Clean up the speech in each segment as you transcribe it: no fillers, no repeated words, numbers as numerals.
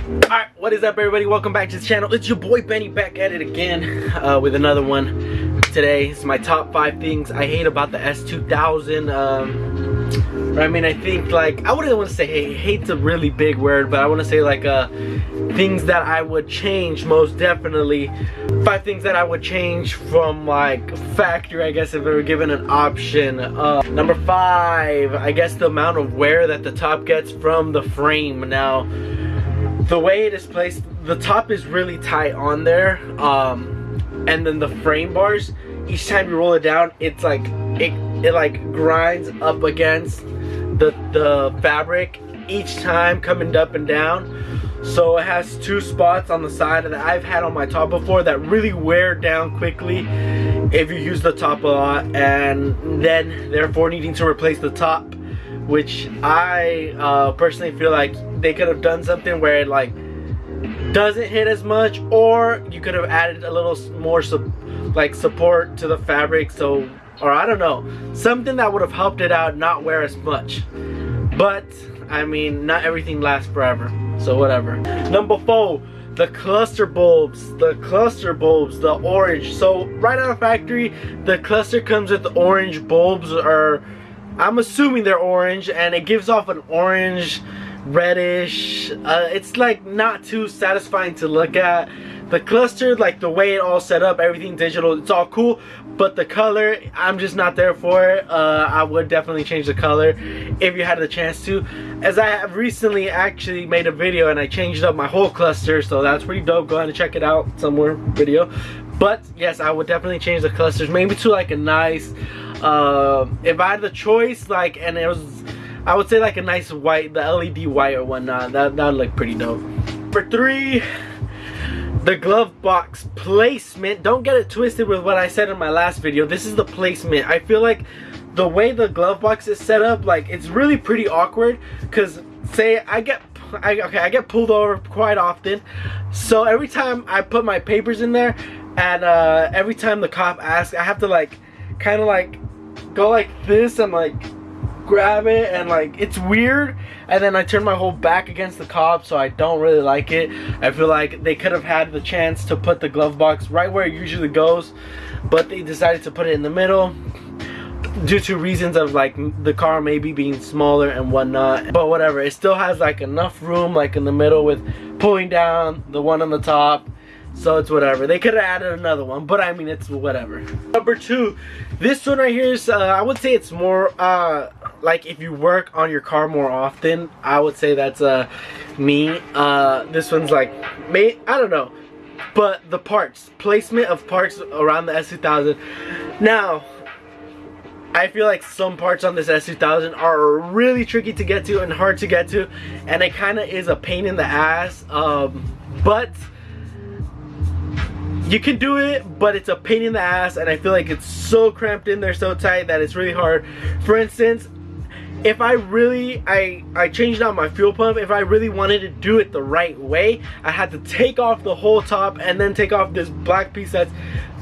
Alright, what is up everybody? Welcome back to the channel. It's your boy Benny back at it again with another one. Today is my top 5 things I hate about the S2000. I mean, I think like, I wouldn't want to say hate's a really big word, but I want to say like things that I would change most definitely. 5 things that I would change from like factory, I guess, if I were given an option. Number 5, I guess the amount of wear that the top gets from the frame. Now, the way it is placed, the top is really tight on there, and then the frame bars, each time you roll it down, it's like it like grinds up against the fabric each time, coming up and down. So it has 2 spots on the side that I've had on my top before that really wear down quickly if you use the top a lot, and then therefore needing to replace the top, which I personally feel like they could have done something where it like doesn't hit as much, or you could have added a little more support to the fabric, so, or I don't know, something that would have helped it out not wear as much. But I mean, not everything lasts forever, so whatever. Number 4, the cluster bulbs, the orange. So right out of factory, the cluster comes with the orange bulbs, or I'm assuming they're orange, and it gives off an orange reddish, it's like not too satisfying to look at. The cluster, like the way it all set up, everything digital, it's all cool, but the color, I'm just not there for it. I would definitely change the color if you had the chance to, as I have recently actually made a video and I changed up my whole cluster, so that's pretty dope. Go ahead and check it out somewhere, video. But yes, I would definitely change the clusters, maybe to like a nice, if I had the choice, like, and it was, I would say like a nice white, the LED white or whatnot, that would look pretty dope. Number 3, the glove box placement. Don't get it twisted with what I said in my last video. This is the placement. I feel like the way the glove box is set up, like, it's really pretty awkward, because say I get pulled over quite often, so every time I put my papers in there, and every time the cop asks, I have to like kind of like go like this and like grab it, and like it's weird, and then I turn my whole back against the cop, so I don't really like it. I feel like they could have had the chance to put the glove box right where it usually goes, but they decided to put it in the middle due to reasons of like the car maybe being smaller and whatnot. But whatever, it still has like enough room like in the middle with pulling down the one on the top, so it's whatever. They could have added another one, but I mean, it's whatever. Number 2, this one right here is I would say it's more like if you work on your car more often, I would say that's me. This one's like, I don't know, but the parts, placement of parts around the S2000. Now, I feel like some parts on this S2000 are really tricky to get to and hard to get to, and it kind of is a pain in the ass, but you can do it, but it's a pain in the ass, and I feel like it's so cramped in there, so tight, that it's really hard. For instance, if I really, I changed out my fuel pump, if I really wanted to do it the right way, I had to take off the whole top and then take off this black piece that's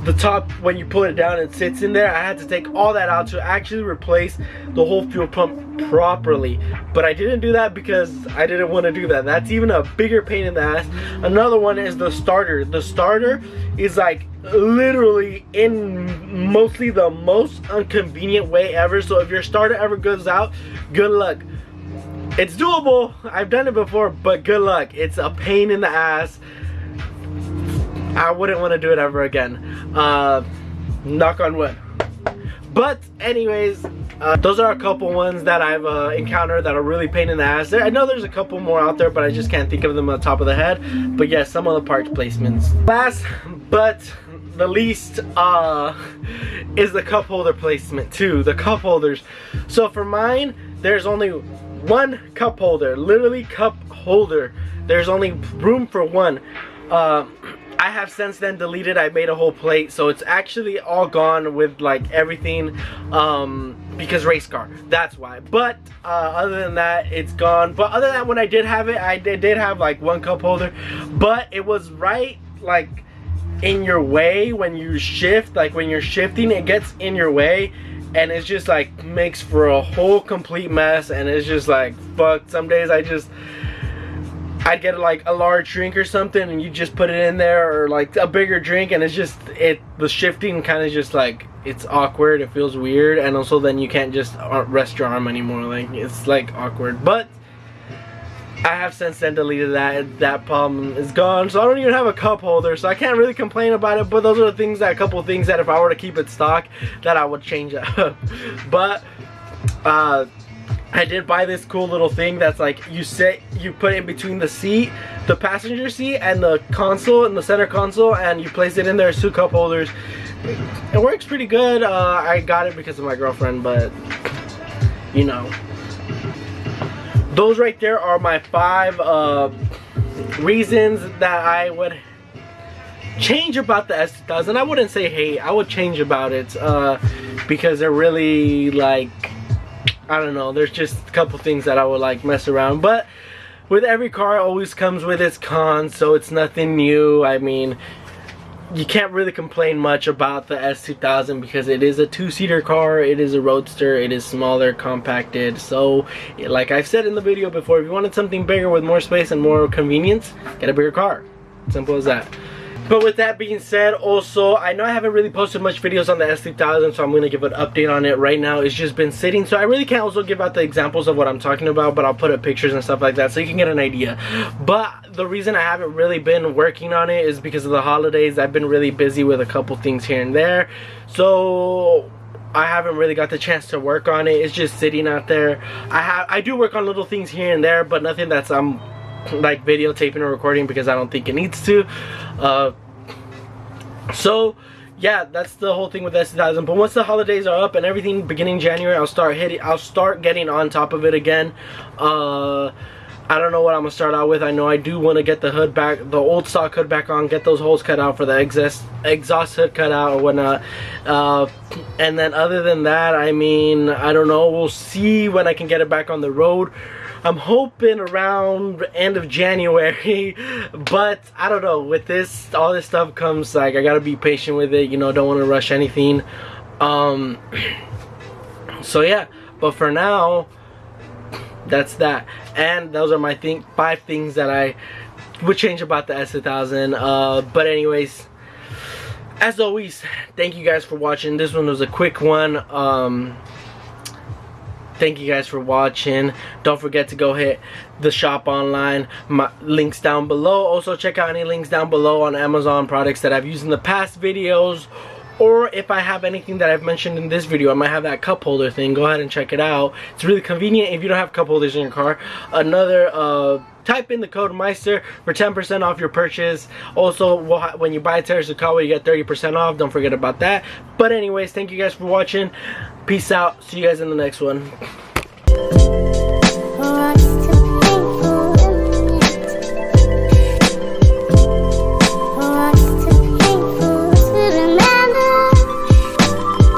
the top. When you pull it down, it sits in there. I had to take all that out to actually replace the whole fuel pump properly, but I didn't do that because I didn't want to do that. That's even a bigger pain in the ass. Another one is the starter. The starter is like literally in mostly the most inconvenient way ever. So if your starter ever goes out, good luck. It's doable, I've done it before, but good luck. It's a pain in the ass. I wouldn't want to do it ever again. Knock on wood. But anyways, those are a couple ones that I've encountered that are really pain in the ass. I know there's a couple more out there, but I just can't think of them on the top of the head. But yes, some of the parts placements. Last but the least is the cup holder placement too. The cup holders. So for mine, there's only one cup holder, literally cup holder. There's only room for one. I have since then deleted, I made a whole plate, so it's actually all gone with like everything, because race car, that's why. But other than that, it's gone. But other than that, when I did have it, I did have like one cup holder, but it was right like in your way when you shift. Like when you're shifting, it gets in your way, and it's just like makes for a whole complete mess, and it's just like fuck. Some days I just I'd get like a large drink or something and you just put it in there, or like a bigger drink, and it's just, the shifting kind of just like, it's awkward, it feels weird, and also then you can't just rest your arm anymore, like it's like awkward. But I have since then deleted that problem is gone, so I don't even have a cup holder, so I can't really complain about it. But those are the things, that a couple of things that if I were to keep it stock, that I would change up. But I did buy this cool little thing that's like, you put it in between the seat, the passenger seat, and the console, in the center console, and you place it in there. It's 2 cup holders. It works pretty good. I got it because of my girlfriend, but you know, those right there are my 5 reasons that I would change about the S2000. I wouldn't say hate, I would change about it, because they're really like, I don't know, there's just a couple things that I would like mess around. But with every car, it always comes with its cons, so it's nothing new. I mean, you can't really complain much about the S2000 because it is a 2-seater car, it is a roadster, it is smaller, compacted. So like I've said in the video before, if you wanted something bigger with more space and more convenience, get a bigger car. Simple as that. But with that being said, also, I know I haven't really posted much videos on the S2000, so I'm going to give an update on it right now. It's just been sitting, so I really can't also give out the examples of what I'm talking about, but I'll put up pictures and stuff like that so you can get an idea. But the reason I haven't really been working on it is because of the holidays. I've been really busy with a couple things here and there, so I haven't really got the chance to work on it. It's just sitting out there. I do work on little things here and there, but nothing that's like videotaping or recording, because I don't think it needs to. So yeah, that's the whole thing with S2000. But once the holidays are up and everything, beginning January, I'll start getting on top of it again. I don't know what I'm gonna start out with. I know I do want to get the hood back, the old stock hood back on, get those holes cut out for the exhaust hood cut out or whatnot. And then other than that, I mean, I don't know, we'll see when I can get it back on the road. I'm hoping around end of January, but I don't know, with this, all this stuff comes, like, I gotta be patient with it, you know, don't want to rush anything. So yeah, but for now, that's that. And those are my 5 things that I would change about the S2000. But anyways, as always, thank you guys for watching. This one was a quick one. Thank you guys for watching. Don't forget to go hit the shop online. My links down below. Also check out any links down below on Amazon products that I've used in the past videos, or if I have anything that I've mentioned in this video. I might have that cup holder thing. Go ahead and check it out. It's really convenient if you don't have cup holders in your car. Type in the code Meister for 10% off your purchase. Also, when you buy Terrace Kawa, you get 30% off. Don't forget about that. But anyways, thank you guys for watching. Peace out. See you guys in the next one.